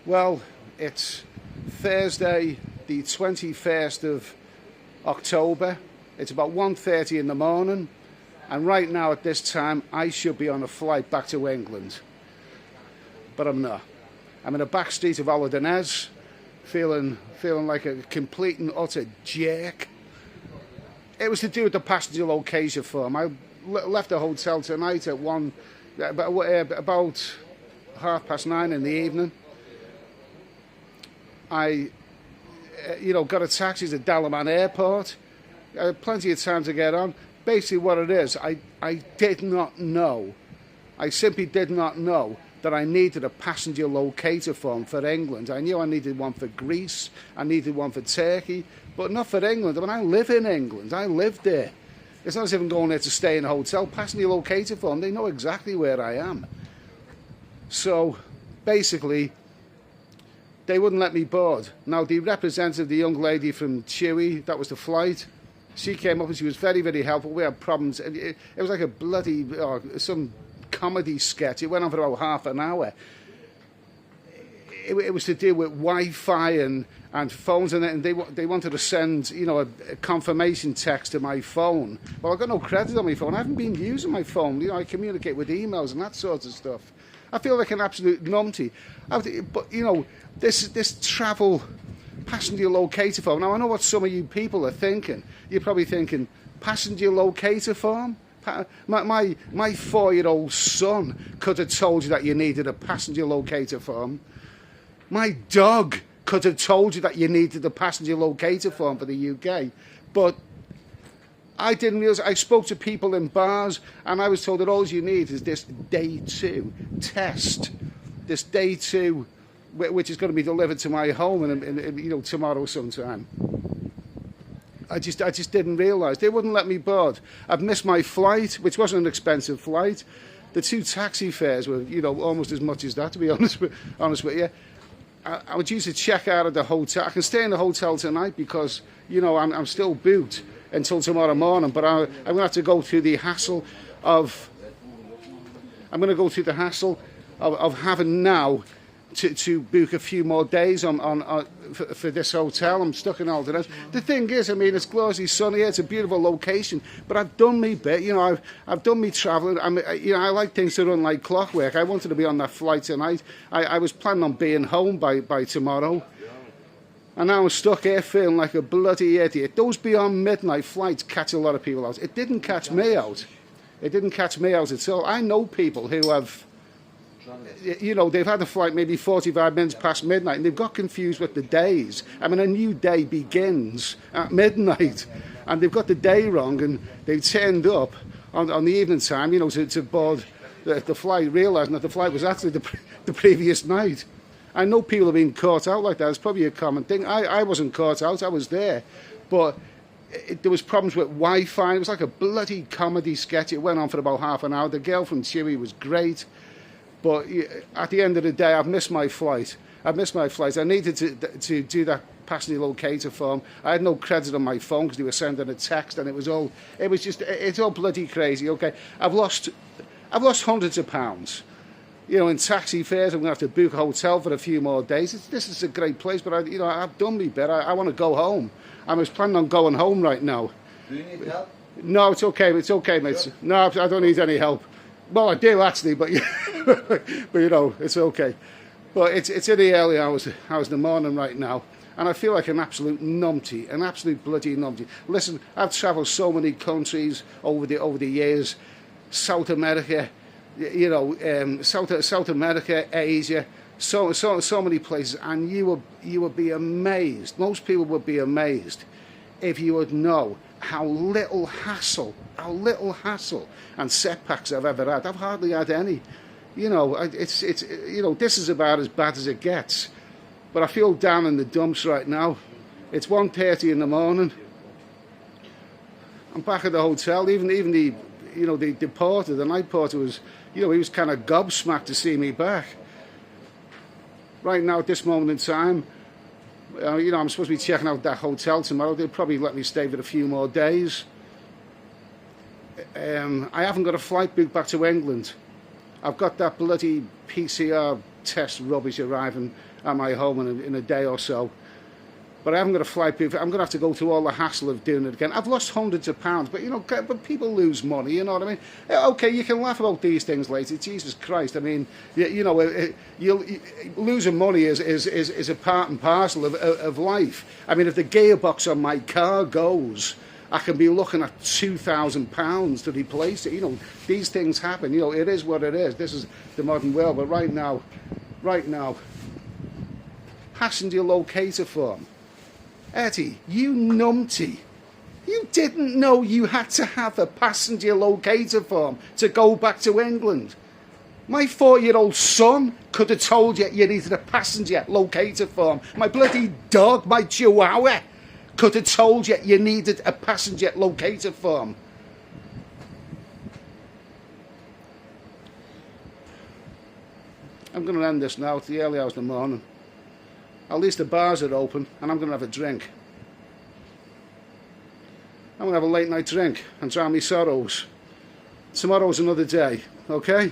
Well, it's Thursday, the 21st of October. It's about 1:30 in the morning, and right now at this time I should be on a flight back to England, but I'm not. I'm in the back street of Aaaarrrrggggghhhh, feeling like a complete and utter jerk. It was to do with the passenger location form. I left the hotel tonight at about 9:30 in the evening. I, got a taxi to Dalaman Airport. Plenty of time to get on. Basically what it is, I did not know. I simply did not know that I needed a passenger locator form for England. I knew I needed one for Greece, I needed one for Turkey, but not for England. I mean, I live in England, I live there. It's not as if I'm going there to stay in a hotel. Passenger locator form, they know exactly where I am. So, basically, they wouldn't let me board. Now, the representative, the young lady from Chewy, that was the flight, she came up and she was very, very helpful. We had problems. It was like a bloody, some comedy sketch. It went on for about half an hour. It was to do with Wi-Fi and phones, and they wanted to send, a confirmation text to my phone. Well, I've got no credit on my phone. I haven't been using my phone. I communicate with emails and that sort of stuff. I feel like an absolute numpty. But, this travel passenger locator form. Now, I know what some of you people are thinking. You're probably thinking, passenger locator form? My 4-year-old son could have told you that you needed a passenger locator form. My dog could have told you that you needed a passenger locator form for the UK. But I didn't realise. I spoke to people in bars, and I was told that all you need is this day 2 test. This day 2, which is going to be delivered to my home in tomorrow sometime. I just didn't realise. They wouldn't let me board. I've missed my flight, which wasn't an expensive flight. The 2 taxi fares were, almost as much as that, to be honest with you. I would use to check out of the hotel. I can stay in the hotel tonight because, I'm still booked until tomorrow morning, but I'm going to have to go through the hassle of having now to book a few more days for this hotel. I'm stuck in Aaaarrrrggggghhhh. The thing is, it's gloriously sunny here. It's a beautiful location, but I've done me bit. I've done me travelling. I like things to run like clockwork. I wanted to be on that flight tonight. I was planning on being home by tomorrow. And now I'm stuck here feeling like a bloody idiot. Those beyond midnight flights catch a lot of people out. It didn't catch me out. It didn't catch me out at all. I know people who have, they've had a flight maybe 45 minutes past midnight, and they've got confused with the days. A new day begins at midnight, and they've got the day wrong, and they've turned up on the evening time, to board the flight, realising that the flight was actually the previous night. I know people have been caught out like that. It's probably a common thing. I wasn't caught out. I was there. But there was problems with Wi-Fi. It was like a bloody comedy sketch. It went on for about half an hour. The girl from Chewy was great. But at the end of the day, I've missed my flight. I needed to do that passenger locator form. I had no credit on my phone because they were sending a text, and it's all bloody crazy. Okay, I've lost hundreds of pounds. In taxi fares. I'm going to have to book a hotel for a few more days. This is a great place, but I've done me bit. I want to go home. I was planning on going home right now. Do you need help? No, it's okay. It's okay, mate. Sure. No, I don't need any help. Well, I do actually, but it's okay. But it's in the early hours of the morning right now, and I feel like an absolute numpty, an absolute bloody numpty. Listen, I've travelled so many countries over the years, South America. South America, Asia, so many places, and you would be amazed. Most people would be amazed if you would know how little hassle and setbacks I've ever had. I've hardly had any. This is about as bad as it gets. But I feel down in the dumps right now. It's 1:30 in the morning. I'm back at the hotel. Even the porter, the night porter was. He was kind of gobsmacked to see me back. Right now, at this moment in time, I'm supposed to be checking out that hotel tomorrow. They'll probably let me stay for a few more days. I haven't got a flight booked back to England. I've got that bloody PCR test rubbish arriving at my home in a day or so. But I haven't got a flight proof. I'm going to have to go through all the hassle of doing it again. I've lost hundreds of pounds, but you know, but people lose money. You know what I mean? Okay, you can laugh about these things later. Jesus Christ! I mean, you know, losing money is a part and parcel of life. I mean, if the gearbox on my car goes, I can be looking at £2,000 to replace it. You know, these things happen. You know, it is what it is. This is the modern world. But right now, passenger locator form. Eddie, you numpty. You didn't know you had to have a passenger locator form to go back to England. My 4-year-old son could have told you you needed a passenger locator form. My bloody dog, my chihuahua, could have told you you needed a passenger locator form. I'm going to end this now. It's the early hours of the morning. At least the bars are open, and I'm going to have a drink. I'm going to have a late night drink and drown my sorrows. Tomorrow's another day, okay?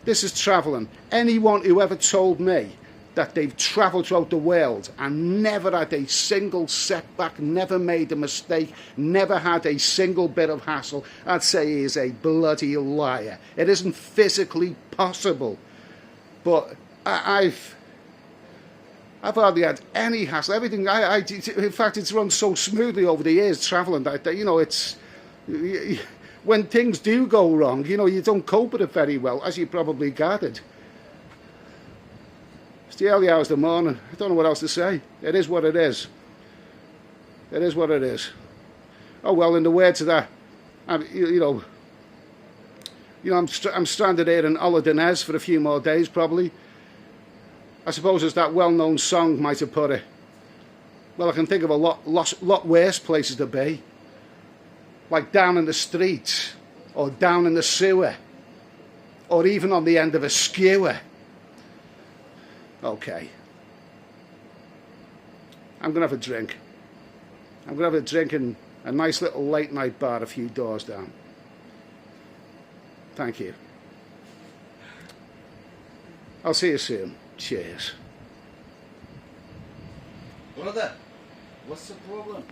This is travelling. Anyone who ever told me that they've travelled throughout the world and never had a single setback, never made a mistake, never had a single bit of hassle, I'd say he is a bloody liar. It isn't physically possible. But I've hardly had any hassle. Everything, in fact, it's run so smoothly over the years travelling that, you know, it's, when things do go wrong, you know, you don't cope with it very well, as you probably gathered. It's the early hours of the morning. I don't know what else to say. It is what it is. It is what it is. Oh well, in the words of that, I'm stranded here in Aaaarrrrggggghhhh for a few more days, probably. I suppose as that well-known song might have put it. Well, I can think of a lot worse places to be. Like down in the streets, or down in the sewer, or even on the end of a skewer. Okay. I'm going to have a drink. I'm going to have a drink in a nice little late night bar a few doors down. Thank you. I'll see you soon. Cheers. Brother, what's the problem?